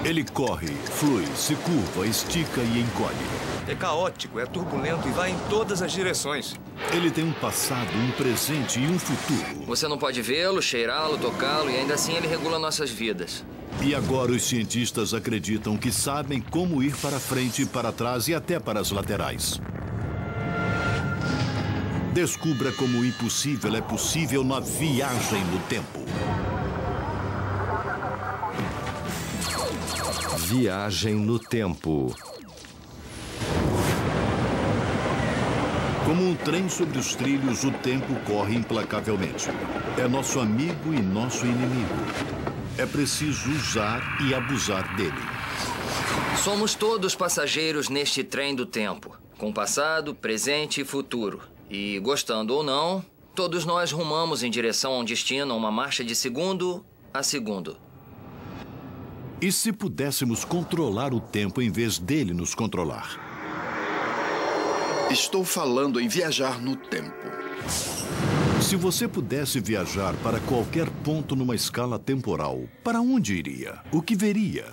Ele corre, flui, se curva, estica e encolhe. É caótico, é turbulento e vai em todas as direções. Ele tem um passado, um presente e um futuro. Você não pode vê-lo, cheirá-lo, tocá-lo e ainda assim ele regula nossas vidas. E agora os cientistas acreditam que sabem como ir para frente, para trás e até para as laterais. Descubra como o impossível é possível na viagem no tempo. Viagem no tempo. Como um trem sobre os trilhos, o tempo corre implacavelmente. É nosso amigo e nosso inimigo. É preciso usar e abusar dele. Somos todos passageiros neste trem do tempo, com passado, presente e futuro. E, gostando ou não, todos nós rumamos em direção a um destino, uma marcha de segundo a segundo. E se pudéssemos controlar o tempo em vez dele nos controlar? Estou falando em viajar no tempo. Se você pudesse viajar para qualquer ponto numa escala temporal, para onde iria? O que veria?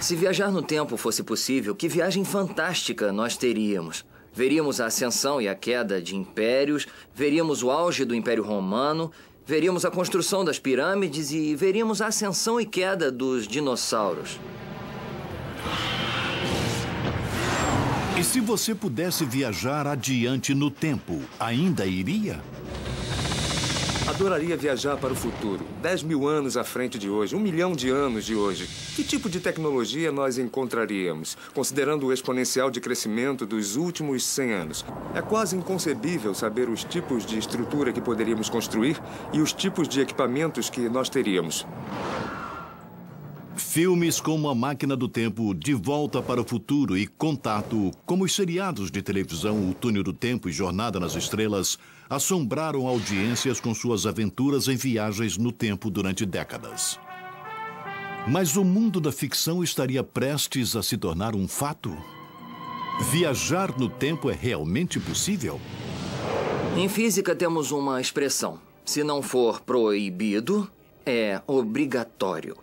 Se viajar no tempo fosse possível, que viagem fantástica nós teríamos. Veríamos a ascensão e a queda de impérios, veríamos o auge do Império Romano, veríamos a construção das pirâmides e veríamos a ascensão e queda dos dinossauros. E se você pudesse viajar adiante no tempo, ainda iria? Adoraria viajar para o futuro. 10.000 anos à frente de hoje, 1 milhão de anos de hoje. Que tipo de tecnologia nós encontraríamos, considerando o exponencial de crescimento dos últimos 100 anos? É quase inconcebível saber os tipos de estrutura que poderíamos construir e os tipos de equipamentos que nós teríamos. Filmes como A Máquina do Tempo, De Volta para o Futuro e Contato, como os seriados de televisão O Túnel do Tempo e Jornada nas Estrelas, assombraram audiências com suas aventuras em viagens no tempo durante décadas. Mas o mundo da ficção estaria prestes a se tornar um fato? Viajar no tempo é realmente possível? Em física temos uma expressão. Se não for proibido, é obrigatório.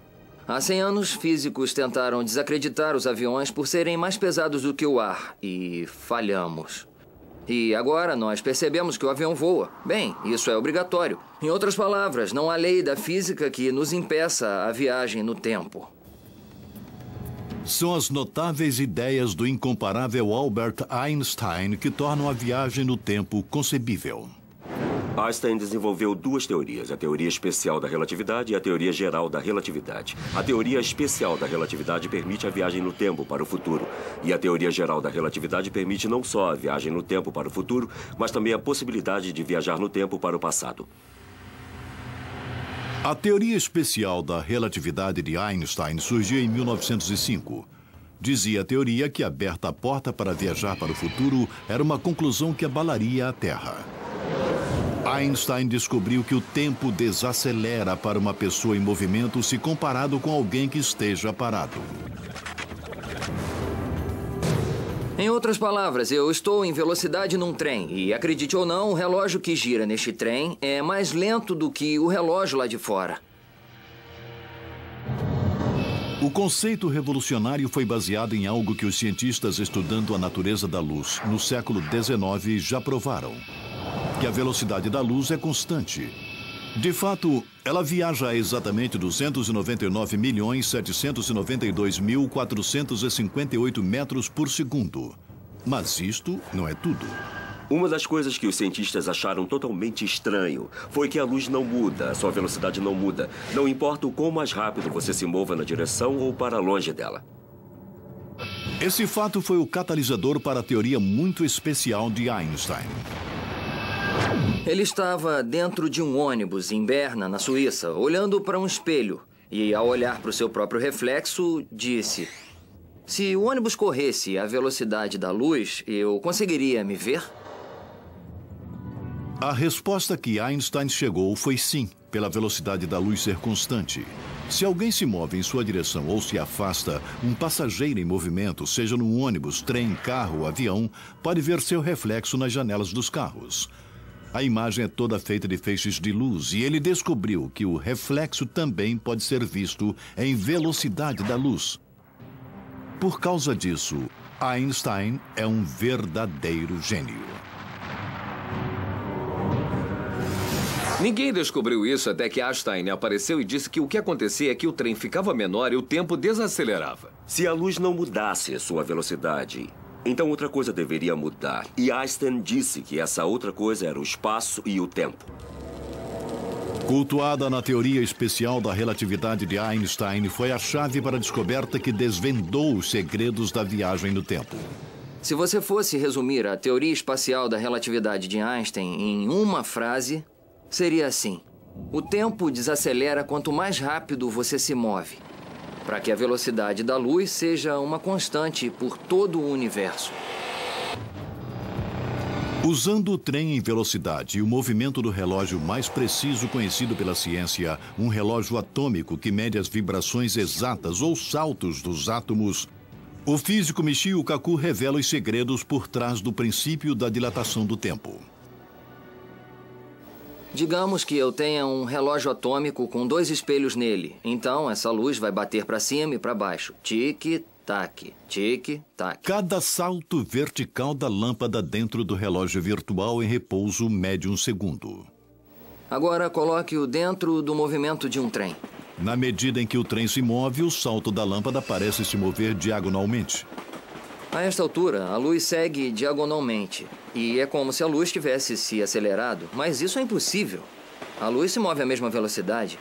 Há 100 anos, físicos tentaram desacreditar os aviões por serem mais pesados do que o ar e falhamos. E agora nós percebemos que o avião voa. Bem, isso é obrigatório. Em outras palavras, não há lei da física que nos impeça a viagem no tempo. São as notáveis ideias do incomparável Albert Einstein que tornam a viagem no tempo concebível. Einstein desenvolveu duas teorias, a teoria especial da relatividade e a teoria geral da relatividade. A teoria especial da relatividade permite a viagem no tempo para o futuro. E a teoria geral da relatividade permite não só a viagem no tempo para o futuro, mas também a possibilidade de viajar no tempo para o passado. A teoria especial da relatividade de Einstein surgiu em 1905. Dizia a teoria que, aberta a porta para viajar para o futuro, era uma conclusão que abalaria a Terra. Einstein descobriu que o tempo desacelera para uma pessoa em movimento se comparado com alguém que esteja parado. Em outras palavras, eu estou em velocidade num trem e, acredite ou não, o relógio que gira neste trem é mais lento do que o relógio lá de fora. O conceito revolucionário foi baseado em algo que os cientistas estudando a natureza da luz no século XIX já provaram. Que a velocidade da luz é constante. De fato, ela viaja a exatamente 299.792.458 metros por segundo. Mas isto não é tudo. Uma das coisas que os cientistas acharam totalmente estranho foi que a luz não muda, a sua velocidade não muda. Não importa o quão mais rápido você se mova na direção ou para longe dela. Esse fato foi o catalisador para a teoria muito especial de Einstein. Ele estava dentro de um ônibus em Berna, na Suíça, olhando para um espelho. E, ao olhar para o seu próprio reflexo, disse: se o ônibus corresse à velocidade da luz, eu conseguiria me ver? A resposta que Einstein chegou foi sim, pela velocidade da luz ser constante. Se alguém se move em sua direção ou se afasta, um passageiro em movimento, seja num ônibus, trem, carro ou avião, pode ver seu reflexo nas janelas dos carros. A imagem é toda feita de feixes de luz e ele descobriu que o reflexo também pode ser visto em velocidade da luz. Por causa disso, Einstein é um verdadeiro gênio. Ninguém descobriu isso até que Einstein apareceu e disse que o que acontecia é que o trem ficava menor e o tempo desacelerava. Se a luz não mudasse sua velocidade, então outra coisa deveria mudar. E Einstein disse que essa outra coisa era o espaço e o tempo. Cultuada na teoria especial da relatividade de Einstein, foi a chave para a descoberta que desvendou os segredos da viagem no tempo. Se você fosse resumir a teoria espacial da relatividade de Einstein em uma frase, seria assim: o tempo desacelera quanto mais rápido você se move, para que a velocidade da luz seja uma constante por todo o universo. Usando o trem em velocidade e o movimento do relógio mais preciso conhecido pela ciência, um relógio atômico que mede as vibrações exatas ou saltos dos átomos, o físico Michio Kaku revela os segredos por trás do princípio da dilatação do tempo. Digamos que eu tenha um relógio atômico com 2 espelhos nele. Então, essa luz vai bater para cima e para baixo. Tic-tac, tic-tac. Cada salto vertical da lâmpada dentro do relógio virtual em repouso mede 1 segundo. Agora, coloque-o dentro do movimento de um trem. Na medida em que o trem se move, o salto da lâmpada parece se mover diagonalmente. A esta altura, a luz segue diagonalmente. E é como se a luz tivesse se acelerado, mas isso é impossível. A luz se move à mesma velocidade.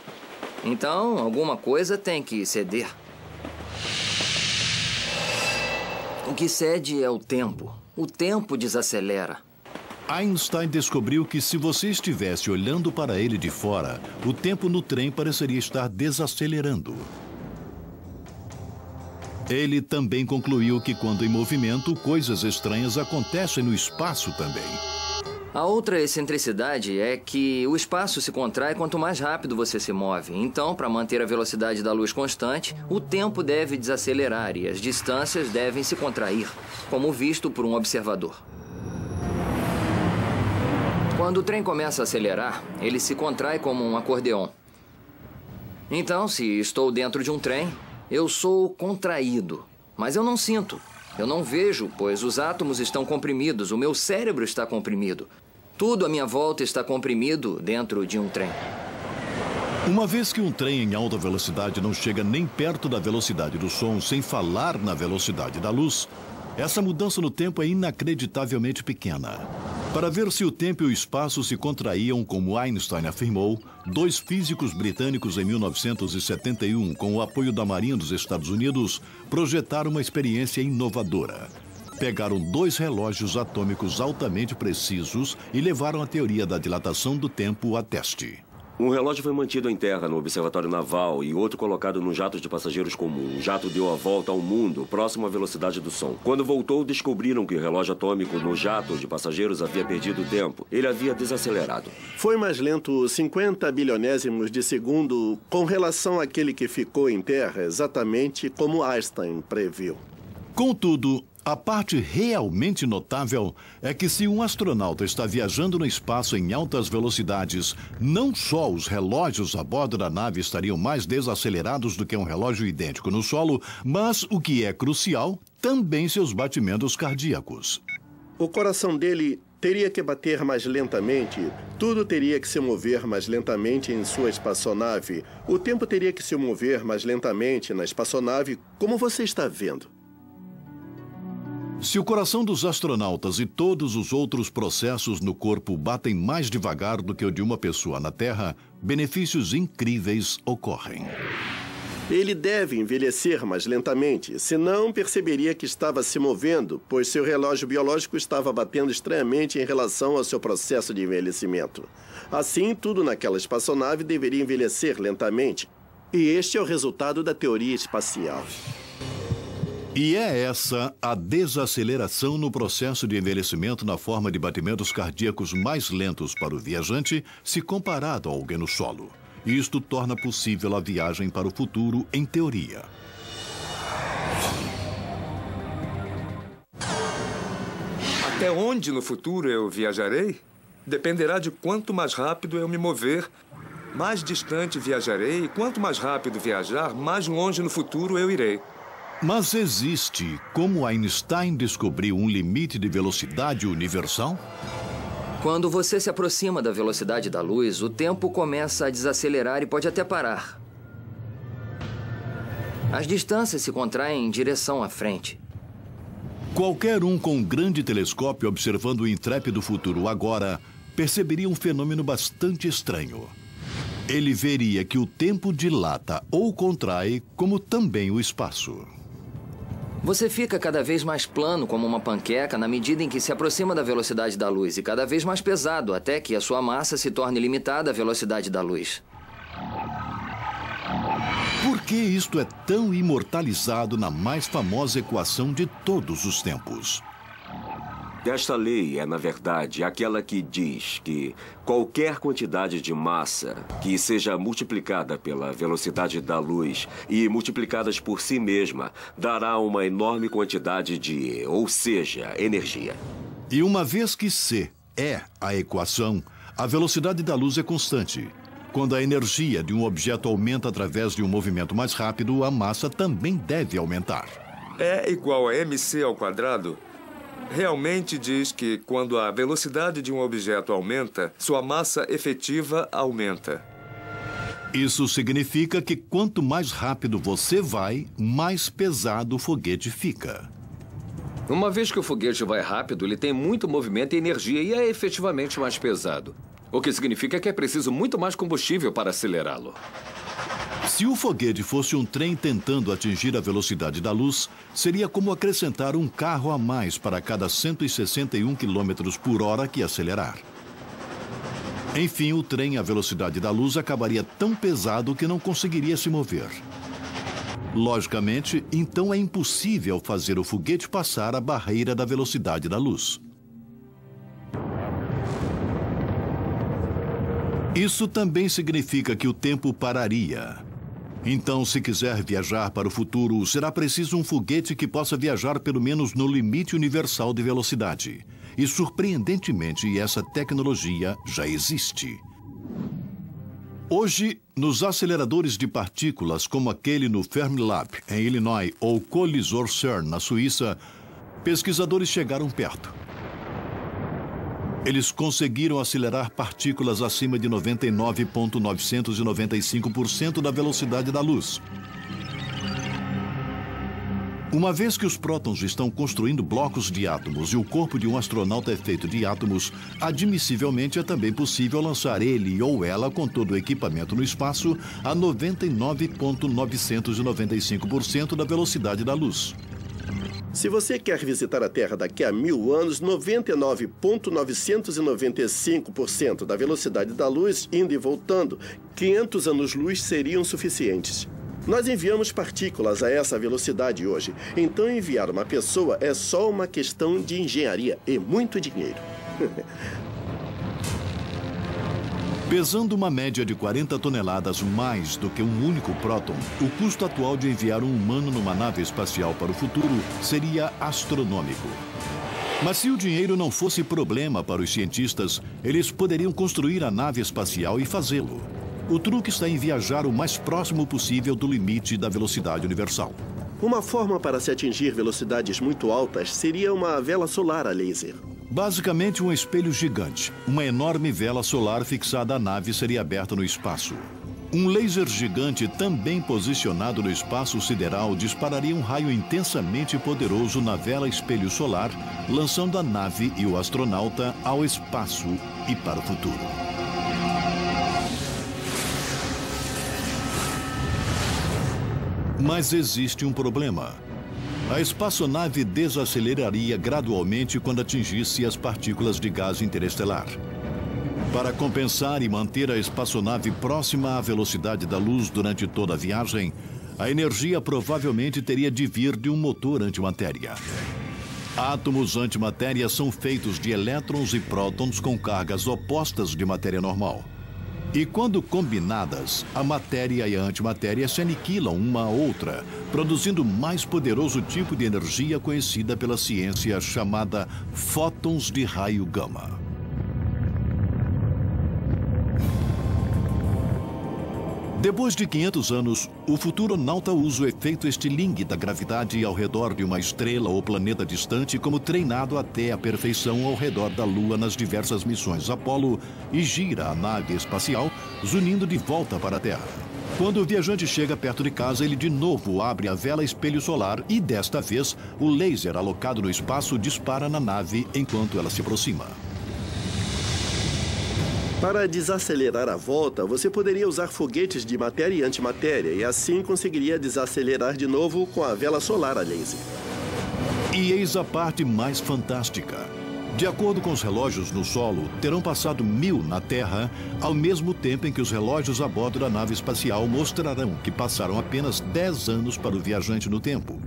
Então, alguma coisa tem que ceder. O que cede é o tempo. O tempo desacelera. Einstein descobriu que se você estivesse olhando para ele de fora, o tempo no trem pareceria estar desacelerando. Ele também concluiu que quando em movimento, coisas estranhas acontecem no espaço também. A outra excentricidade é que o espaço se contrai quanto mais rápido você se move. Então, para manter a velocidade da luz constante, o tempo deve desacelerar e as distâncias devem se contrair, como visto por um observador. Quando o trem começa a acelerar, ele se contrai como um acordeon. Então, se estou dentro de um trem, eu sou contraído, mas eu não sinto. Eu não vejo, pois os átomos estão comprimidos, o meu cérebro está comprimido. Tudo à minha volta está comprimido dentro de um trem. Uma vez que um trem em alta velocidade não chega nem perto da velocidade do som, sem falar na velocidade da luz, essa mudança no tempo é inacreditavelmente pequena. Para ver se o tempo e o espaço se contraíam, como Einstein afirmou, 2 físicos britânicos em 1971, com o apoio da Marinha dos Estados Unidos, projetaram uma experiência inovadora. Pegaram 2 relógios atômicos altamente precisos e levaram a teoria da dilatação do tempo a teste. Um relógio foi mantido em terra no observatório naval e outro colocado num jato de passageiros comum. O jato deu a volta ao mundo, próximo à velocidade do som. Quando voltou, descobriram que o relógio atômico no jato de passageiros havia perdido tempo. Ele havia desacelerado. Foi mais lento 50 bilionésimos de segundo com relação àquele que ficou em terra, exatamente como Einstein previu. Contudo, a parte realmente notável é que se um astronauta está viajando no espaço em altas velocidades, não só os relógios a bordo da nave estariam mais desacelerados do que um relógio idêntico no solo, mas, o que é crucial, também seus batimentos cardíacos. O coração dele teria que bater mais lentamente, tudo teria que se mover mais lentamente em sua espaçonave, o tempo teria que se mover mais lentamente na espaçonave, como você está vendo. Se o coração dos astronautas e todos os outros processos no corpo batem mais devagar do que o de uma pessoa na Terra, benefícios incríveis ocorrem. Ele deve envelhecer mais lentamente, senão perceberia que estava se movendo, pois seu relógio biológico estava batendo estranhamente em relação ao seu processo de envelhecimento. Assim, tudo naquela espaçonave deveria envelhecer lentamente. E este é o resultado da teoria espacial. E é essa a desaceleração no processo de envelhecimento na forma de batimentos cardíacos mais lentos para o viajante se comparado a alguém no solo. Isto torna possível a viagem para o futuro em teoria. Até onde no futuro eu viajarei? Dependerá de quanto mais rápido eu me mover, mais distante viajarei, e quanto mais rápido viajar, mais longe no futuro eu irei. Mas existe como Einstein descobriu um limite de velocidade universal? Quando você se aproxima da velocidade da luz, o tempo começa a desacelerar e pode até parar. As distâncias se contraem em direção à frente. Qualquer um com um grande telescópio observando o intrépido futuro agora perceberia um fenômeno bastante estranho. Ele veria que o tempo dilata ou contrai, como também o espaço. Você fica cada vez mais plano como uma panqueca na medida em que se aproxima da velocidade da luz e cada vez mais pesado até que a sua massa se torne limitada à velocidade da luz. Por que isto é tão imortalizado na mais famosa equação de todos os tempos? Esta lei é, na verdade, aquela que diz que qualquer quantidade de massa que seja multiplicada pela velocidade da luz e multiplicadas por si mesma dará uma enorme quantidade de E, ou seja, energia. E uma vez que C é a equação, a velocidade da luz é constante. Quando a energia de um objeto aumenta através de um movimento mais rápido, a massa também deve aumentar. E igual a mc ao quadrado realmente diz que quando a velocidade de um objeto aumenta, sua massa efetiva aumenta. Isso significa que quanto mais rápido você vai, mais pesado o foguete fica. Uma vez que o foguete vai rápido, ele tem muito movimento e energia e é efetivamente mais pesado. O que significa que é preciso muito mais combustível para acelerá-lo. Se o foguete fosse um trem tentando atingir a velocidade da luz, seria como acrescentar um carro a mais para cada 161 km por hora que acelerar. Enfim, o trem à velocidade da luz acabaria tão pesado que não conseguiria se mover. Logicamente, então é impossível fazer o foguete passar a barreira da velocidade da luz. Isso também significa que o tempo pararia. Então, se quiser viajar para o futuro, será preciso um foguete que possa viajar pelo menos no limite universal de velocidade. E, surpreendentemente, essa tecnologia já existe. Hoje, nos aceleradores de partículas, como aquele no Fermilab, em Illinois, ou Colisor CERN, na Suíça, pesquisadores chegaram perto. Eles conseguiram acelerar partículas acima de 99,995% da velocidade da luz. Uma vez que os prótons estão construindo blocos de átomos e o corpo de um astronauta é feito de átomos, admissivelmente é também possível lançar ele ou ela com todo o equipamento no espaço a 99,995% da velocidade da luz. Se você quer visitar a Terra daqui a 1000 anos, 99,995% da velocidade da luz, indo e voltando, 500 anos-luz seriam suficientes. Nós enviamos partículas a essa velocidade hoje. Então, enviar uma pessoa é só uma questão de engenharia e muito dinheiro. Pesando uma média de 40 toneladas mais do que um único próton, o custo atual de enviar um humano numa nave espacial para o futuro seria astronômico. Mas se o dinheiro não fosse problema para os cientistas, eles poderiam construir a nave espacial e fazê-lo. O truque está em viajar o mais próximo possível do limite da velocidade universal. Uma forma para se atingir velocidades muito altas seria uma vela solar a laser. Basicamente, um espelho gigante. Uma enorme vela solar fixada à nave seria aberta no espaço. Um laser gigante também posicionado no espaço sideral dispararia um raio intensamente poderoso na vela espelho solar, lançando a nave e o astronauta ao espaço e para o futuro. Mas existe um problema. A espaçonave desaceleraria gradualmente quando atingisse as partículas de gás interestelar. Para compensar e manter a espaçonave próxima à velocidade da luz durante toda a viagem, a energia provavelmente teria de vir de um motor antimatéria. Átomos antimatéria são feitos de elétrons e prótons com cargas opostas de matéria normal. E quando combinadas, a matéria e a antimatéria se aniquilam uma à outra, produzindo o mais poderoso tipo de energia conhecida pela ciência chamada fótons de raio gama. Depois de 500 anos, o futuronauta usa o efeito estilingue da gravidade ao redor de uma estrela ou planeta distante como treinado até a perfeição ao redor da Lua nas diversas missões Apollo e gira a nave espacial, zunindo de volta para a Terra. Quando o viajante chega perto de casa, ele de novo abre a vela espelho solar e, desta vez, o laser alocado no espaço dispara na nave enquanto ela se aproxima. Para desacelerar a volta, você poderia usar foguetes de matéria e antimatéria e assim conseguiria desacelerar de novo com a vela solar a laser. E eis a parte mais fantástica. De acordo com os relógios no solo, terão passado 1000 na Terra, ao mesmo tempo em que os relógios a bordo da nave espacial mostrarão que passaram apenas 10 anos para o viajante no tempo.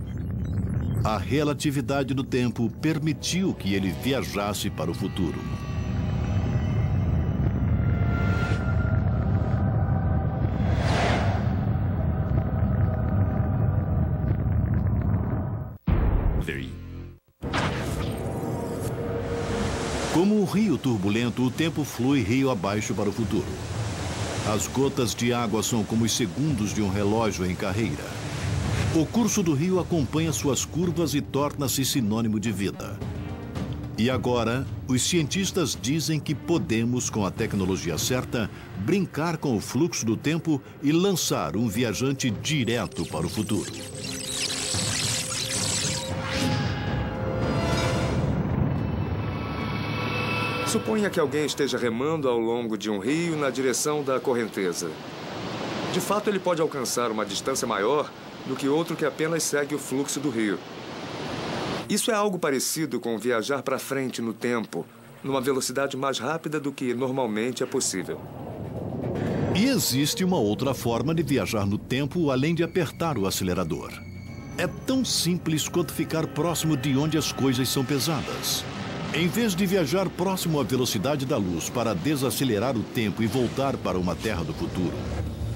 A relatividade do tempo permitiu que ele viajasse para o futuro. Como um rio turbulento, o tempo flui rio abaixo para o futuro. As gotas de água são como os segundos de um relógio em carreira. O curso do rio acompanha suas curvas e torna-se sinônimo de vida. E agora, os cientistas dizem que podemos, com a tecnologia certa, brincar com o fluxo do tempo e lançar um viajante direto para o futuro. Suponha que alguém esteja remando ao longo de um rio na direção da correnteza. De fato, ele pode alcançar uma distância maior do que outro que apenas segue o fluxo do rio. Isso é algo parecido com viajar para frente no tempo, numa velocidade mais rápida do que normalmente é possível. E existe uma outra forma de viajar no tempo além de apertar o acelerador. É tão simples quanto ficar próximo de onde as coisas são pesadas. Em vez de viajar próximo à velocidade da luz para desacelerar o tempo e voltar para uma Terra do futuro,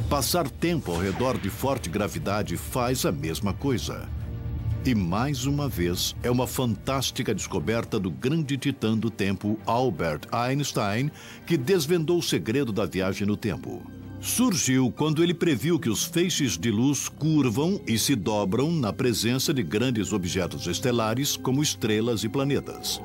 passar tempo ao redor de forte gravidade faz a mesma coisa. E mais uma vez, é uma fantástica descoberta do grande titã do tempo, Albert Einstein, que desvendou o segredo da viagem no tempo. Surgiu quando ele previu que os feixes de luz curvam e se dobram na presença de grandes objetos estelares, como estrelas e planetas.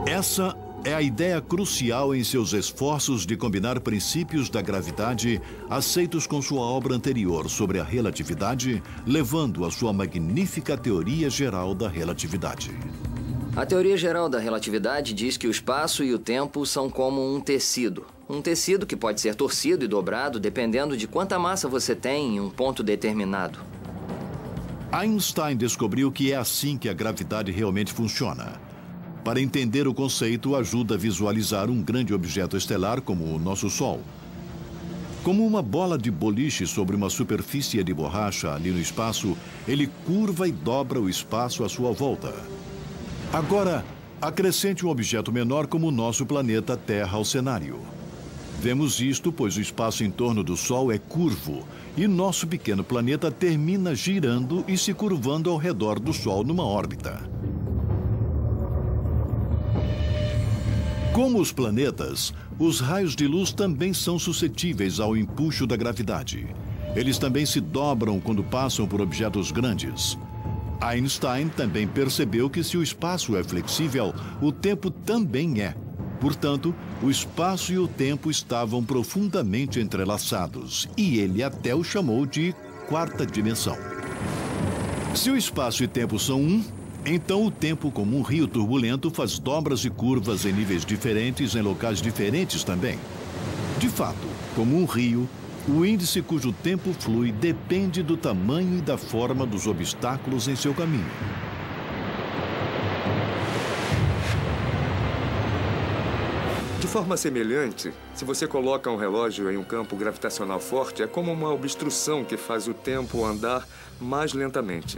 Essa é a ideia crucial em seus esforços de combinar princípios da gravidade aceitos com sua obra anterior sobre a relatividade, levando a sua magnífica teoria geral da relatividade. A teoria geral da relatividade diz que o espaço e o tempo são como um tecido. Um tecido que pode ser torcido e dobrado dependendo de quanta massa você tem em um ponto determinado. Einstein descobriu que é assim que a gravidade realmente funciona. Para entender o conceito, ajuda a visualizar um grande objeto estelar como o nosso Sol. Como uma bola de boliche sobre uma superfície de borracha ali no espaço, ele curva e dobra o espaço à sua volta. Agora, acrescente um objeto menor como o nosso planeta Terra ao cenário. Vemos isto pois o espaço em torno do Sol é curvo e nosso pequeno planeta termina girando e se curvando ao redor do Sol numa órbita. Como os planetas, os raios de luz também são suscetíveis ao empuxo da gravidade. Eles também se dobram quando passam por objetos grandes. Einstein também percebeu que se o espaço é flexível, o tempo também é. Portanto, o espaço e o tempo estavam profundamente entrelaçados, e ele até o chamou de quarta dimensão. Se o espaço e tempo são um, então o tempo, como um rio turbulento, faz dobras e curvas em níveis diferentes em locais diferentes também. De fato, como um rio, o índice cujo tempo flui depende do tamanho e da forma dos obstáculos em seu caminho. De forma semelhante, se você coloca um relógio em um campo gravitacional forte, é como uma obstrução que faz o tempo andar mais lentamente.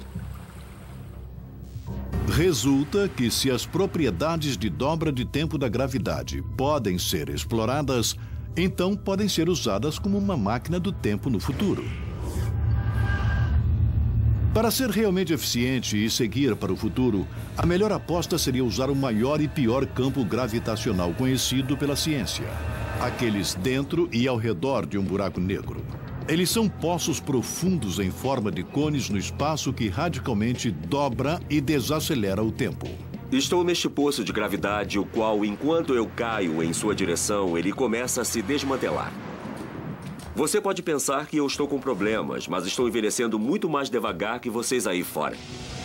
Resulta que se as propriedades de dobra de tempo da gravidade podem ser exploradas, então podem ser usadas como uma máquina do tempo no futuro. Para ser realmente eficiente e seguir para o futuro, a melhor aposta seria usar o maior e pior campo gravitacional conhecido pela ciência, aqueles dentro e ao redor de um buraco negro. Eles são poços profundos em forma de cones no espaço que radicalmente dobra e desacelera o tempo. Estou neste poço de gravidade, o qual, enquanto eu caio em sua direção, ele começa a se desmantelar. Você pode pensar que eu estou com problemas, mas estou envelhecendo muito mais devagar que vocês aí fora.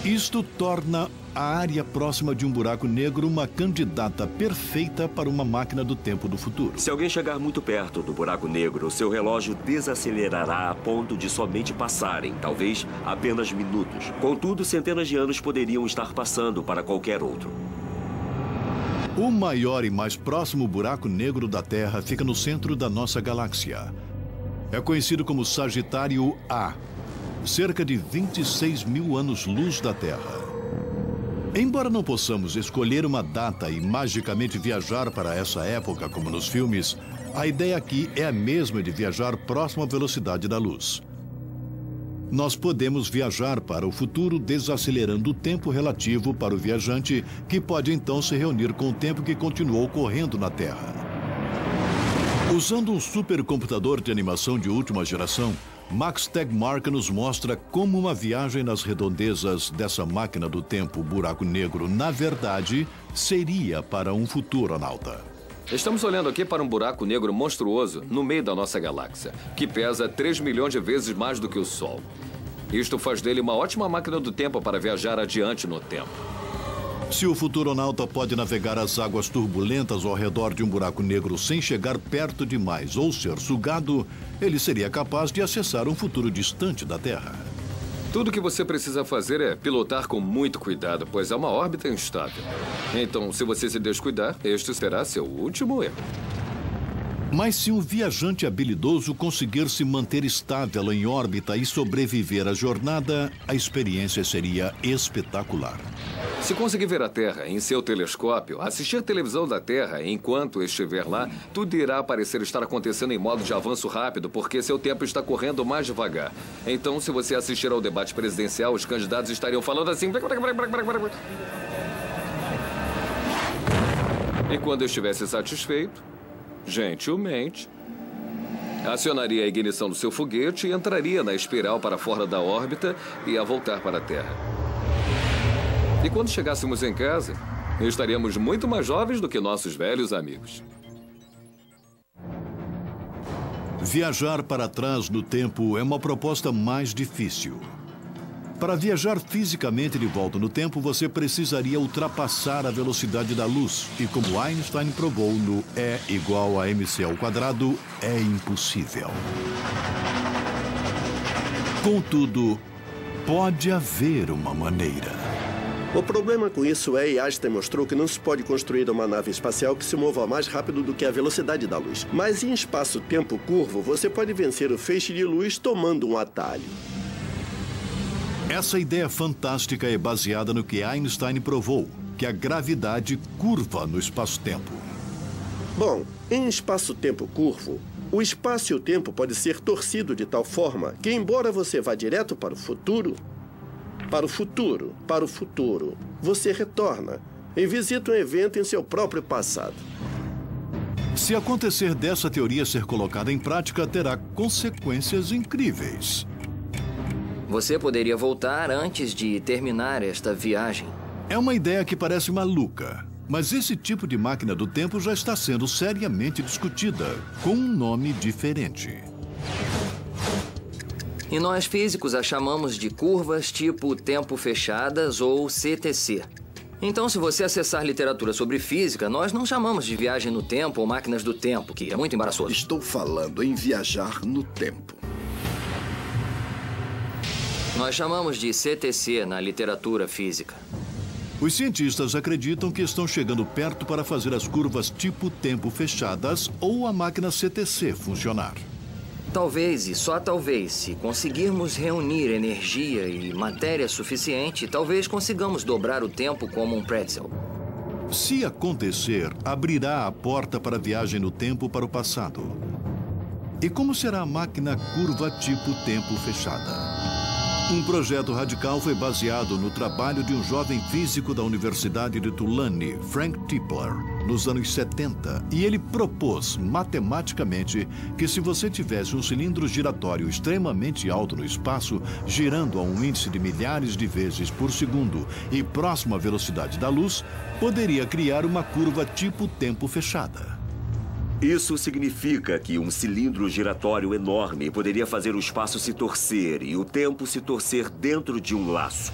Isto torna a área próxima de um buraco negro uma candidata perfeita para uma máquina do tempo do futuro. Se alguém chegar muito perto do buraco negro, seu relógio desacelerará a ponto de somente passarem, talvez apenas minutos. Contudo, centenas de anos poderiam estar passando para qualquer outro. O maior e mais próximo buraco negro da Terra fica no centro da nossa galáxia. É conhecido como Sagitário A, cerca de 26 mil anos-luz da Terra. Embora não possamos escolher uma data e magicamente viajar para essa época, como nos filmes, a ideia aqui é a mesma de viajar próximo à velocidade da luz. Nós podemos viajar para o futuro desacelerando o tempo relativo para o viajante, que pode então se reunir com o tempo que continuou correndo na Terra. Usando um supercomputador de animação de última geração, Max Tegmark nos mostra como uma viagem nas redondezas dessa máquina do tempo buraco negro, na verdade, seria para um futuronauta. Estamos olhando aqui para um buraco negro monstruoso no meio da nossa galáxia, que pesa 3 milhões de vezes mais do que o Sol. Isto faz dele uma ótima máquina do tempo para viajar adiante no tempo. Se o futuronauta pode navegar as águas turbulentas ao redor de um buraco negro sem chegar perto demais ou ser sugado, ele seria capaz de acessar um futuro distante da Terra. Tudo o que você precisa fazer é pilotar com muito cuidado, pois é uma órbita instável. Então, se você se descuidar, este será seu último erro. Mas se um viajante habilidoso conseguir se manter estável em órbita e sobreviver à jornada, a experiência seria espetacular. Se conseguir ver a Terra em seu telescópio, assistir televisão da Terra enquanto estiver lá, tudo irá parecer estar acontecendo em modo de avanço rápido, porque seu tempo está correndo mais devagar. Então, se você assistir ao debate presidencial, os candidatos estariam falando assim... E quando estivesse satisfeito, gentilmente, acionaria a ignição do seu foguete e entraria na espiral para fora da órbita e ia voltar para a Terra. E quando chegássemos em casa, estaríamos muito mais jovens do que nossos velhos amigos. Viajar para trás no tempo é uma proposta mais difícil. Para viajar fisicamente de volta no tempo, você precisaria ultrapassar a velocidade da luz. E como Einstein provou no E igual a mc², é impossível. Contudo, pode haver uma maneira. O problema com isso é, e Einstein mostrou, que não se pode construir uma nave espacial que se mova mais rápido do que a velocidade da luz. Mas em espaço-tempo curvo, você pode vencer o feixe de luz tomando um atalho. Essa ideia fantástica é baseada no que Einstein provou, que a gravidade curva no espaço-tempo. Bom, em espaço-tempo curvo, o espaço e o tempo pode ser torcido de tal forma que, embora você vá direto para o futuro, você retorna e visita um evento em seu próprio passado. Se acontecer dessa teoria ser colocada em prática, terá consequências incríveis. Você poderia voltar antes de terminar esta viagem. É uma ideia que parece maluca, mas esse tipo de máquina do tempo já está sendo seriamente discutida, com um nome diferente. E nós físicos a chamamos de curvas tipo tempo fechadas ou CTC. Então, se você acessar literatura sobre física, nós não chamamos de viagem no tempo ou máquinas do tempo, que é muito embaraçoso. Estou falando em viajar no tempo. Nós chamamos de CTC na literatura física. Os cientistas acreditam que estão chegando perto para fazer as curvas tipo tempo fechadas ou a máquina CTC funcionar. Talvez, e só talvez, se conseguirmos reunir energia e matéria suficiente, talvez consigamos dobrar o tempo como um pretzel. Se acontecer, abrirá a porta para a viagem no tempo para o passado. E como será a máquina curva tipo tempo fechada? Um projeto radical foi baseado no trabalho de um jovem físico da Universidade de Tulane, Frank Tipler, nos anos 70, e ele propôs matematicamente que se você tivesse um cilindro giratório extremamente alto no espaço, girando a um índice de milhares de vezes por segundo e próximo à velocidade da luz, poderia criar uma curva tipo tempo fechada. Isso significa que um cilindro giratório enorme poderia fazer o espaço se torcer e o tempo se torcer dentro de um laço.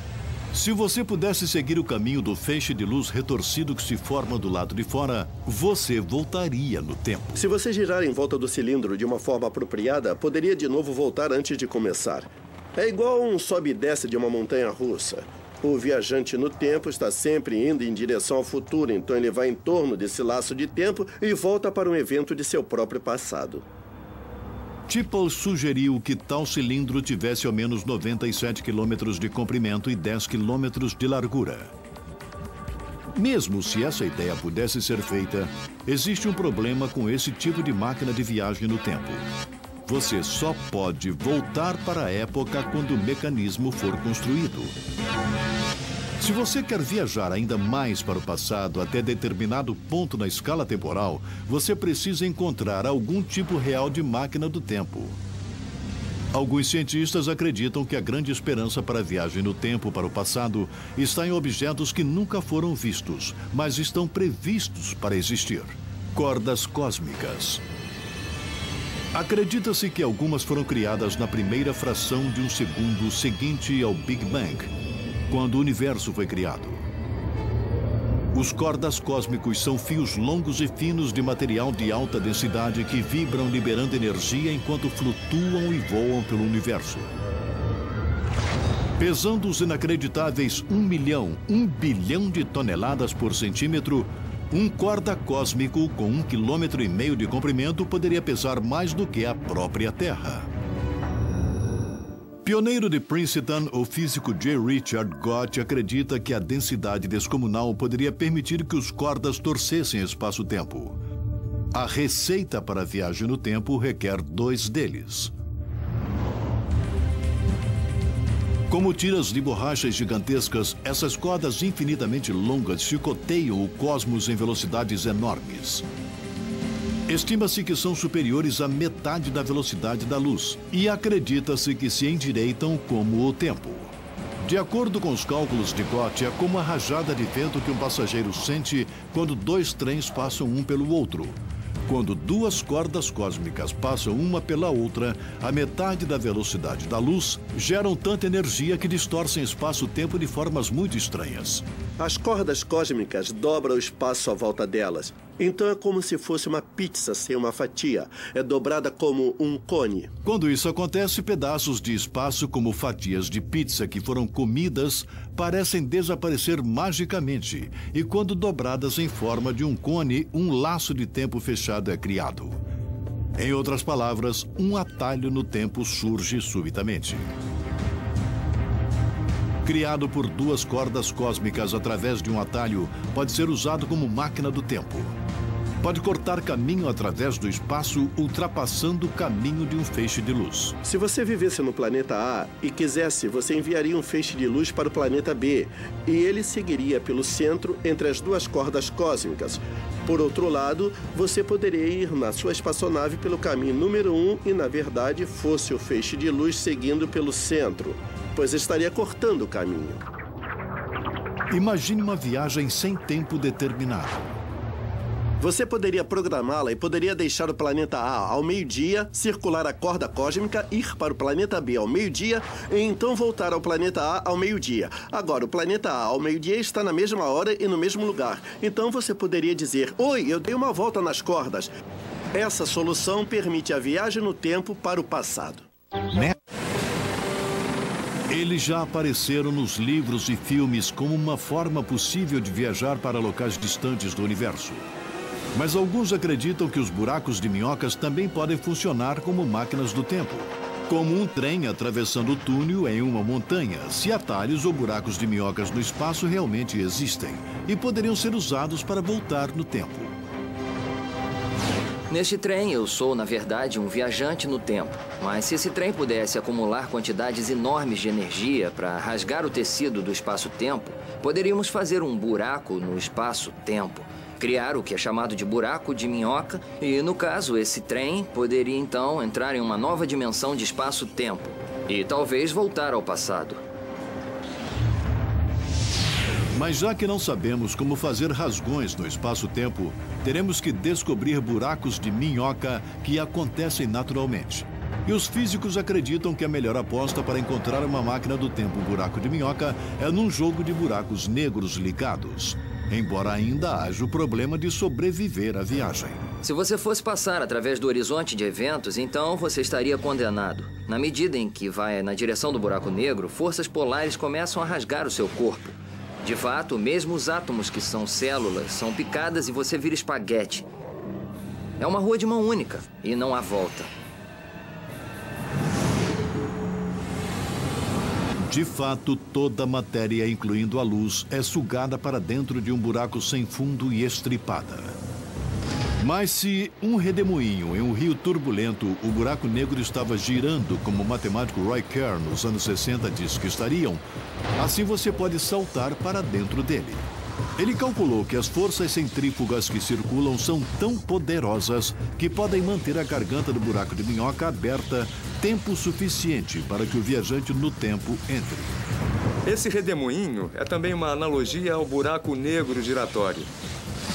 Se você pudesse seguir o caminho do feixe de luz retorcido que se forma do lado de fora, você voltaria no tempo. Se você girar em volta do cilindro de uma forma apropriada, poderia de novo voltar antes de começar. É igual um sobe e desce de uma montanha russa. O viajante no tempo está sempre indo em direção ao futuro, então ele vai em torno desse laço de tempo e volta para um evento de seu próprio passado. Tipple sugeriu que tal cilindro tivesse ao menos 97 quilômetros de comprimento e 10 quilômetros de largura. Mesmo se essa ideia pudesse ser feita, existe um problema com esse tipo de máquina de viagem no tempo. Você só pode voltar para a época quando o mecanismo for construído. Se você quer viajar ainda mais para o passado até determinado ponto na escala temporal, você precisa encontrar algum tipo real de máquina do tempo. Alguns cientistas acreditam que a grande esperança para a viagem no tempo para o passado está em objetos que nunca foram vistos, mas estão previstos para existir. Cordas cósmicas. Acredita-se que algumas foram criadas na primeira fração de um segundo seguinte ao Big Bang, quando o universo foi criado. Os cordas cósmicos são fios longos e finos de material de alta densidade que vibram liberando energia enquanto flutuam e voam pelo universo. Pesando os inacreditáveis 1 bilhão de toneladas por centímetro, um corda cósmico com 1,5 km de comprimento poderia pesar mais do que a própria Terra. Pioneiro de Princeton, o físico J. Richard Gott acredita que a densidade descomunal poderia permitir que os cordas torcessem espaço-tempo. A receita para a viagem no tempo requer 2 deles. Como tiras de borrachas gigantescas, essas cordas infinitamente longas chicoteiam o cosmos em velocidades enormes. Estima-se que são superiores à metade da velocidade da luz e acredita-se que se endireitam como o tempo. De acordo com os cálculos de Gott, é como a rajada de vento que um passageiro sente quando 2 trens passam um pelo outro. Quando 2 cordas cósmicas passam uma pela outra, a metade da velocidade da luz, geram tanta energia que distorcem espaço-tempo de formas muito estranhas. As cordas cósmicas dobram o espaço à volta delas. Então é como se fosse uma pizza sem uma fatia. É dobrada como um cone. Quando isso acontece, pedaços de espaço como fatias de pizza que foram comidas parecem desaparecer magicamente. E quando dobradas em forma de um cone, um laço de tempo fechado é criado. Em outras palavras, um atalho no tempo surge subitamente. Criado por 2 cordas cósmicas através de um atalho, pode ser usado como máquina do tempo. Pode cortar caminho através do espaço, ultrapassando o caminho de um feixe de luz. Se você vivesse no planeta A e quisesse, você enviaria um feixe de luz para o planeta B, e ele seguiria pelo centro entre as 2 cordas cósmicas. Por outro lado, você poderia ir na sua espaçonave pelo caminho número 1 e, na verdade, fosse o feixe de luz seguindo pelo centro, pois estaria cortando o caminho. Imagine uma viagem sem tempo determinado. Você poderia programá-la e poderia deixar o planeta A ao meio-dia, circular a corda cósmica, ir para o planeta B ao meio-dia e então voltar ao planeta A ao meio-dia. Agora, o planeta A ao meio-dia está na mesma hora e no mesmo lugar. Então você poderia dizer: "Oi, eu dei uma volta nas cordas." Essa solução permite a viagem no tempo para o passado. Eles já apareceram nos livros e filmes como uma forma possível de viajar para locais distantes do universo. Mas alguns acreditam que os buracos de minhocas também podem funcionar como máquinas do tempo. Como um trem atravessando o túnel em uma montanha, se atalhos ou buracos de minhocas no espaço realmente existem e poderiam ser usados para voltar no tempo. Neste trem, eu sou, na verdade, um viajante no tempo. Mas se esse trem pudesse acumular quantidades enormes de energia para rasgar o tecido do espaço-tempo, poderíamos fazer um buraco no espaço-tempo, criar o que é chamado de buraco de minhoca, e, no caso, esse trem poderia, então, entrar em uma nova dimensão de espaço-tempo e talvez voltar ao passado. Mas já que não sabemos como fazer rasgões no espaço-tempo, teremos que descobrir buracos de minhoca que acontecem naturalmente. E os físicos acreditam que a melhor aposta para encontrar uma máquina do tempo buraco de minhoca é num jogo de buracos negros ligados. Embora ainda haja o problema de sobreviver à viagem. Se você fosse passar através do horizonte de eventos, então você estaria condenado. Na medida em que vai na direção do buraco negro, forças polares começam a rasgar o seu corpo. De fato, mesmo os átomos que são células são picadas e você vira espaguete. É uma rua de mão única e não há volta. De fato, toda a matéria, incluindo a luz, é sugada para dentro de um buraco sem fundo e estripada. Mas se um redemoinho em um rio turbulento, o buraco negro estava girando como o matemático Roy Kerr nos anos 60 disse que estariam, assim você pode saltar para dentro dele. Ele calculou que as forças centrífugas que circulam são tão poderosas que podem manter a garganta do buraco de minhoca aberta tempo suficiente para que o viajante no tempo entre. Esse redemoinho é também uma analogia ao buraco negro giratório.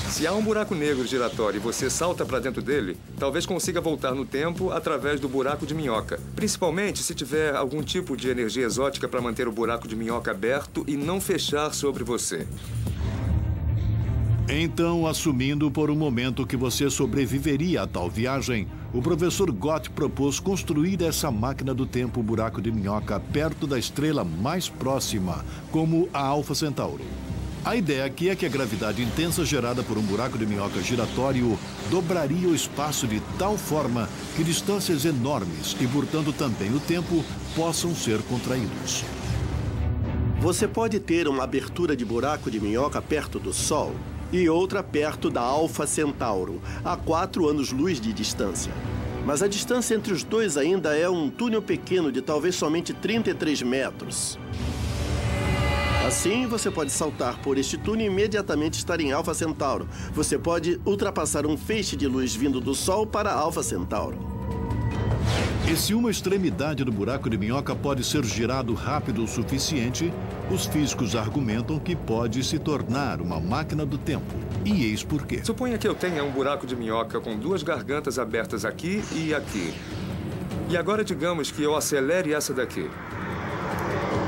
Se há um buraco negro giratório e você salta para dentro dele, talvez consiga voltar no tempo através do buraco de minhoca. Principalmente se tiver algum tipo de energia exótica para manter o buraco de minhoca aberto e não fechar sobre você. Então, assumindo por um momento que você sobreviveria a tal viagem, o professor Gott propôs construir essa máquina do tempo buraco de minhoca perto da estrela mais próxima, como a Alfa Centauro. A ideia aqui é que a gravidade intensa gerada por um buraco de minhoca giratório dobraria o espaço de tal forma que distâncias enormes e, portanto, também o tempo possam ser contraídos. Você pode ter uma abertura de buraco de minhoca perto do Sol e outra perto da Alfa Centauro, a 4 anos-luz de distância. Mas a distância entre os dois ainda é um túnel pequeno de talvez somente 33 metros. Assim, você pode saltar por este túnel e imediatamente estar em Alfa Centauro. Você pode ultrapassar um feixe de luz vindo do Sol para Alfa Centauro. E se uma extremidade do buraco de minhoca pode ser girado rápido o suficiente, os físicos argumentam que pode se tornar uma máquina do tempo. E eis por quê. Suponha que eu tenha um buraco de minhoca com 2 gargantas abertas aqui e aqui. E agora digamos que eu acelere essa daqui.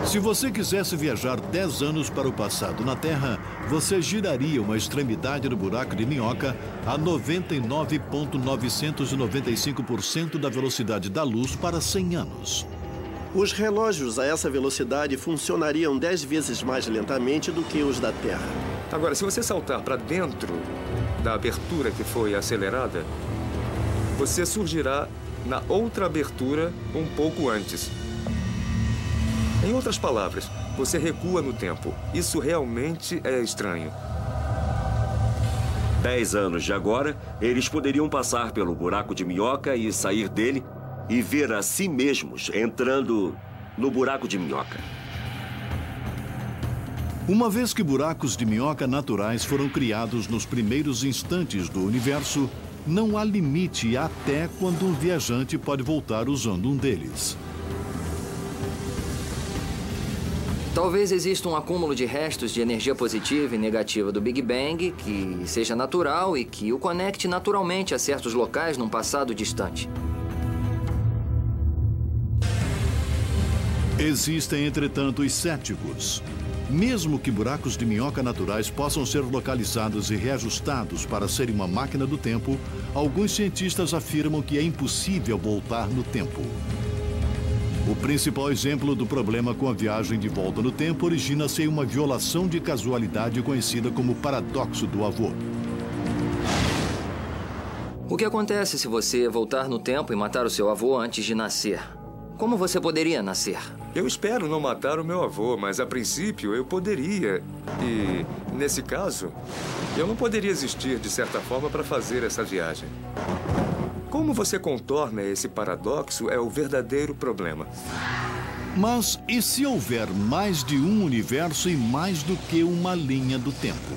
Se você quisesse viajar 10 anos para o passado na Terra, você giraria uma extremidade do buraco de minhoca a 99,995% da velocidade da luz para 100 anos. Os relógios a essa velocidade funcionariam 10 vezes mais lentamente do que os da Terra. Agora, se você saltar para dentro da abertura que foi acelerada, você surgirá na outra abertura um pouco antes. Em outras palavras, você recua no tempo. Isso realmente é estranho. 10 anos de agora, eles poderiam passar pelo buraco de minhoca e sair dele e ver a si mesmos entrando no buraco de minhoca. Uma vez que buracos de minhoca naturais foram criados nos primeiros instantes do universo, não há limite até quando um viajante pode voltar usando um deles. Talvez exista um acúmulo de restos de energia positiva e negativa do Big Bang que seja natural e que o conecte naturalmente a certos locais num passado distante. Existem, entretanto, os céticos. Mesmo que buracos de minhoca naturais possam ser localizados e reajustados para serem uma máquina do tempo, alguns cientistas afirmam que é impossível voltar no tempo. O principal exemplo do problema com a viagem de volta no tempo origina-se em uma violação de casualidade conhecida como paradoxo do avô. O que acontece se você voltar no tempo e matar o seu avô antes de nascer? Como você poderia nascer? Eu espero não matar o meu avô, mas a princípio eu poderia. E, nesse caso, eu não poderia existir de certa forma para fazer essa viagem. Como você contorna esse paradoxo é o verdadeiro problema. Mas e se houver mais de um universo e mais do que uma linha do tempo?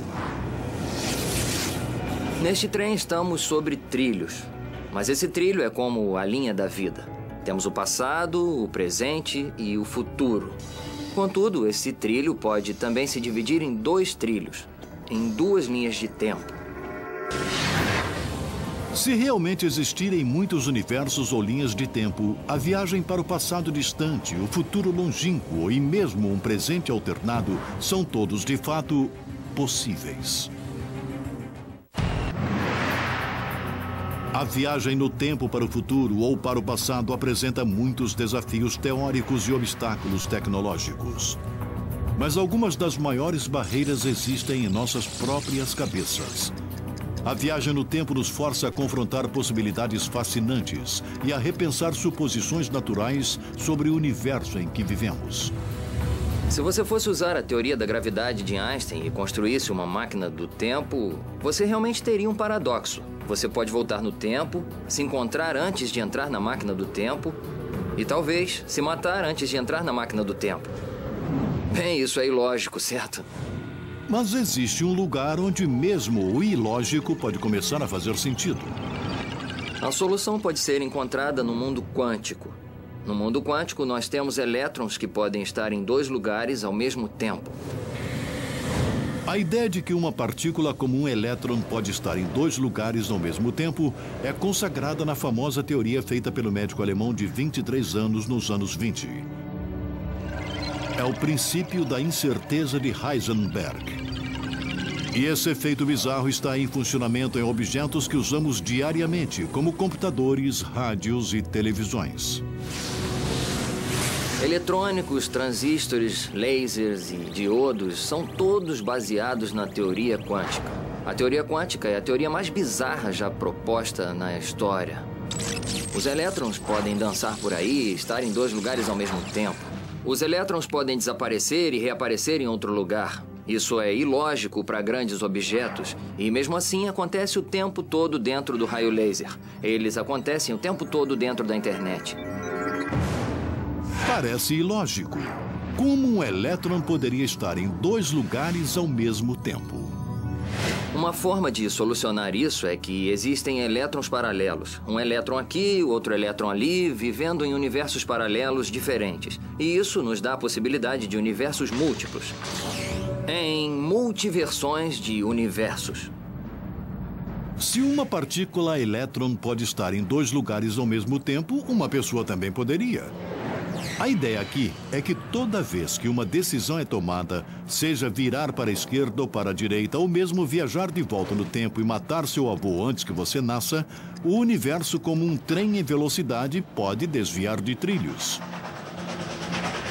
Neste trem estamos sobre trilhos. Mas esse trilho é como a linha da vida. Temos o passado, o presente e o futuro. Contudo, esse trilho pode também se dividir em 2 trilhos, em 2 linhas de tempo. Se realmente existirem muitos universos ou linhas de tempo, a viagem para o passado distante, o futuro longínquo e mesmo um presente alternado são todos, de fato, possíveis. A viagem no tempo para o futuro ou para o passado apresenta muitos desafios teóricos e obstáculos tecnológicos. Mas algumas das maiores barreiras existem em nossas próprias cabeças. A viagem no tempo nos força a confrontar possibilidades fascinantes e a repensar suposições naturais sobre o universo em que vivemos. Se você fosse usar a teoria da gravidade de Einstein e construísse uma máquina do tempo, você realmente teria um paradoxo. Você pode voltar no tempo, se encontrar antes de entrar na máquina do tempo e talvez se matar antes de entrar na máquina do tempo. Bem, isso é ilógico, certo? Mas existe um lugar onde mesmo o ilógico pode começar a fazer sentido. A solução pode ser encontrada no mundo quântico. No mundo quântico, nós temos elétrons que podem estar em 2 lugares ao mesmo tempo. A ideia de que uma partícula como um elétron pode estar em 2 lugares ao mesmo tempo é consagrada na famosa teoria feita pelo médico alemão de 23 anos nos anos 20. É o princípio da incerteza de Heisenberg. E esse efeito bizarro está em funcionamento em objetos que usamos diariamente, como computadores, rádios e televisões. Eletrônicos, transistores, lasers e diodos são todos baseados na teoria quântica. A teoria quântica é a teoria mais bizarra já proposta na história. Os elétrons podem dançar por aí e estar em 2 lugares ao mesmo tempo. Os elétrons podem desaparecer e reaparecer em outro lugar. Isso é ilógico para grandes objetos e, mesmo assim, acontece o tempo todo dentro do raio laser. Eles acontecem o tempo todo dentro da internet. Parece ilógico. Como um elétron poderia estar em 2 lugares ao mesmo tempo? Uma forma de solucionar isso é que existem elétrons paralelos. Um elétron aqui, outro elétron ali, vivendo em universos paralelos diferentes. E isso nos dá a possibilidade de universos múltiplos. Em multiversões de universos. Se uma partícula elétron pode estar em 2 lugares ao mesmo tempo, uma pessoa também poderia. A ideia aqui é que toda vez que uma decisão é tomada, seja virar para a esquerda ou para a direita, ou mesmo viajar de volta no tempo e matar seu avô antes que você nasça, o universo, como um trem em velocidade, pode desviar de trilhos.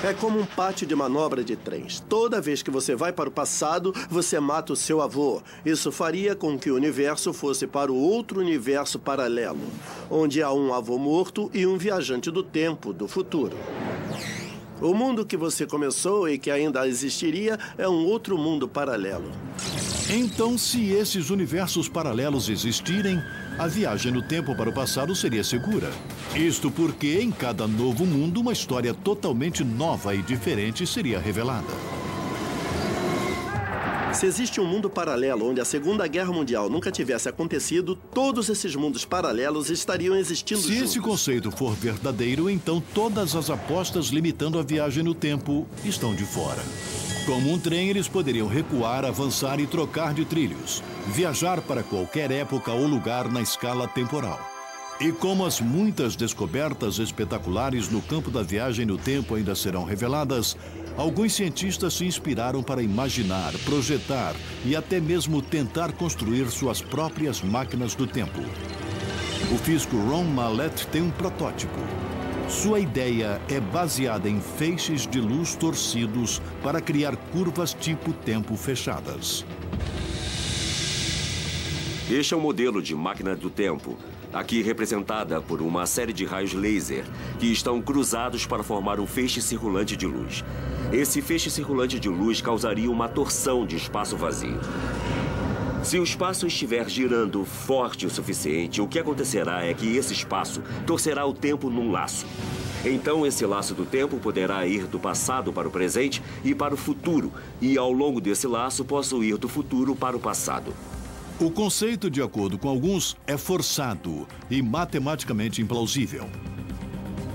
É como um pátio de manobra de trens. Toda vez que você vai para o passado, você mata o seu avô. Isso faria com que o universo fosse para o outro universo paralelo, onde há um avô morto e um viajante do tempo, do futuro. O mundo que você começou e que ainda existiria é um outro mundo paralelo. Então, se esses universos paralelos existirem, a viagem no tempo para o passado seria segura. Isto porque, em cada novo mundo, uma história totalmente nova e diferente seria revelada. Se existe um mundo paralelo onde a Segunda Guerra Mundial nunca tivesse acontecido, todos esses mundos paralelos estariam existindo juntos. Se esse conceito for verdadeiro, então todas as apostas limitando a viagem no tempo estão de fora. Como um trem, eles poderiam recuar, avançar e trocar de trilhos, viajar para qualquer época ou lugar na escala temporal. E como as muitas descobertas espetaculares no campo da viagem no tempo ainda serão reveladas, alguns cientistas se inspiraram para imaginar, projetar e até mesmo tentar construir suas próprias máquinas do tempo. O físico Ron Mallett tem um protótipo. Sua ideia é baseada em feixes de luz torcidos para criar curvas tipo tempo fechadas. Este é um modelo de máquina do tempo. aqui representada por uma série de raios laser que estão cruzados para formar um feixe circulante de luz. Esse feixe circulante de luz causaria uma torção de espaço vazio. Se o espaço estiver girando forte o suficiente, o que acontecerá é que esse espaço torcerá o tempo num laço. Então, esse laço do tempo poderá ir do passado para o presente e para o futuro, e ao longo desse laço posso ir do futuro para o passado. O conceito, de acordo com alguns, é forçado e matematicamente implausível.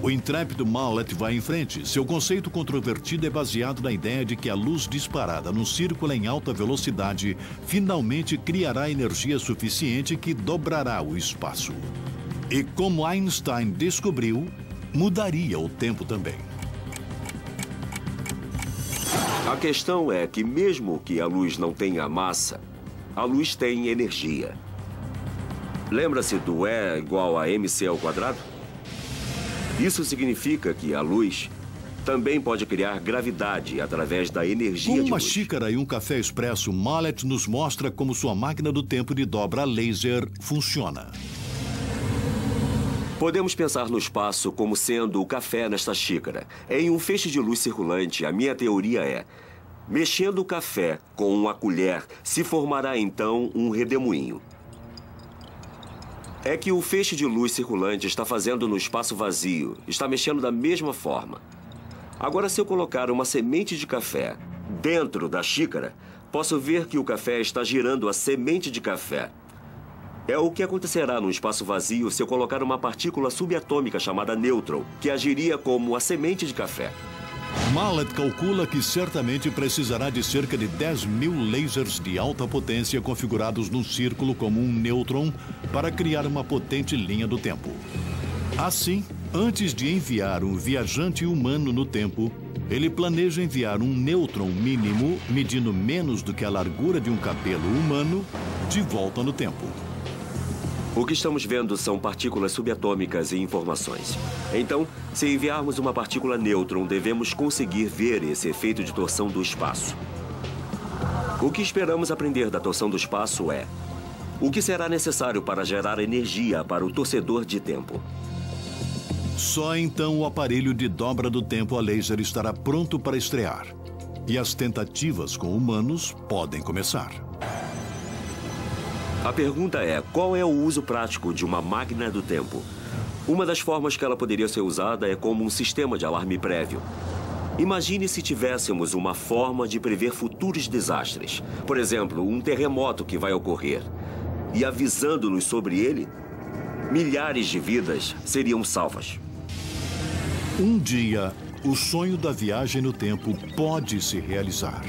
O intrépido Mallet vai em frente. Seu conceito controvertido é baseado na ideia de que a luz disparada num círculo em alta velocidade finalmente criará energia suficiente que dobrará o espaço. E como Einstein descobriu, mudaria o tempo também. A questão é que mesmo que a luz não tenha massa, a luz tem energia. Lembra-se do E igual a mc ao quadrado? Isso significa que a luz também pode criar gravidade através da energia de luz. Com uma xícara e um café expresso, Mallet nos mostra como sua máquina do tempo de dobra laser funciona. Podemos pensar no espaço como sendo o café nesta xícara. Em um feixe de luz circulante, a minha teoria é: mexendo o café com uma colher, se formará então um redemoinho. É que o feixe de luz circulante está fazendo no espaço vazio, está mexendo da mesma forma. Agora, se eu colocar uma semente de café dentro da xícara, posso ver que o café está girando a semente de café. É o que acontecerá no espaço vazio se eu colocar uma partícula subatômica chamada nêutron, que agiria como a semente de café. Mallet calcula que certamente precisará de cerca de 10.000 lasers de alta potência configurados num círculo como um nêutron para criar uma potente linha do tempo. Assim, antes de enviar um viajante humano no tempo, ele planeja enviar um nêutron mínimo, medindo menos do que a largura de um cabelo humano, de volta no tempo. O que estamos vendo são partículas subatômicas e informações. Então, se enviarmos uma partícula nêutron, devemos conseguir ver esse efeito de torção do espaço. O que esperamos aprender da torção do espaço é: o que será necessário para gerar energia para o torcedor de tempo? Só então o aparelho de dobra do tempo a laser estará pronto para estrear. E as tentativas com humanos podem começar. A pergunta é: qual é o uso prático de uma máquina do tempo? Uma das formas que ela poderia ser usada é como um sistema de alarme prévio. Imagine se tivéssemos uma forma de prever futuros desastres. Por exemplo, um terremoto que vai ocorrer. E avisando-nos sobre ele, milhares de vidas seriam salvas. Um dia, o sonho da viagem no tempo pode se realizar.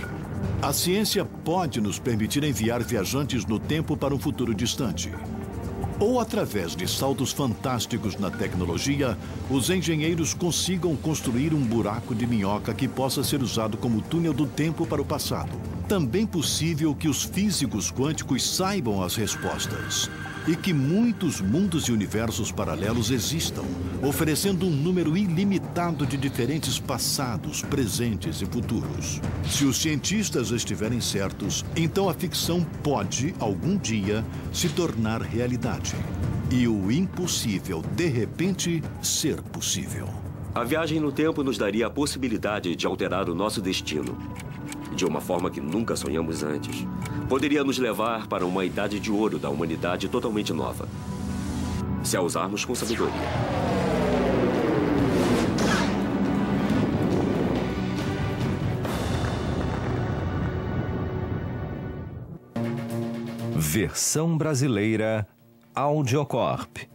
A ciência pode nos permitir enviar viajantes no tempo para um futuro distante. Ou, através de saltos fantásticos na tecnologia, os engenheiros consigam construir um buraco de minhoca que possa ser usado como túnel do tempo para o passado. Também possível que os físicos quânticos saibam as respostas. E que muitos mundos e universos paralelos existam, oferecendo um número ilimitado de diferentes passados, presentes e futuros. Se os cientistas estiverem certos, então a ficção pode, algum dia, se tornar realidade. E o impossível, de repente, ser possível. A viagem no tempo nos daria a possibilidade de alterar o nosso destino, de uma forma que nunca sonhamos antes. Poderia nos levar para uma idade de ouro da humanidade totalmente nova, se a usarmos com sabedoria. Versão brasileira Audiocorp.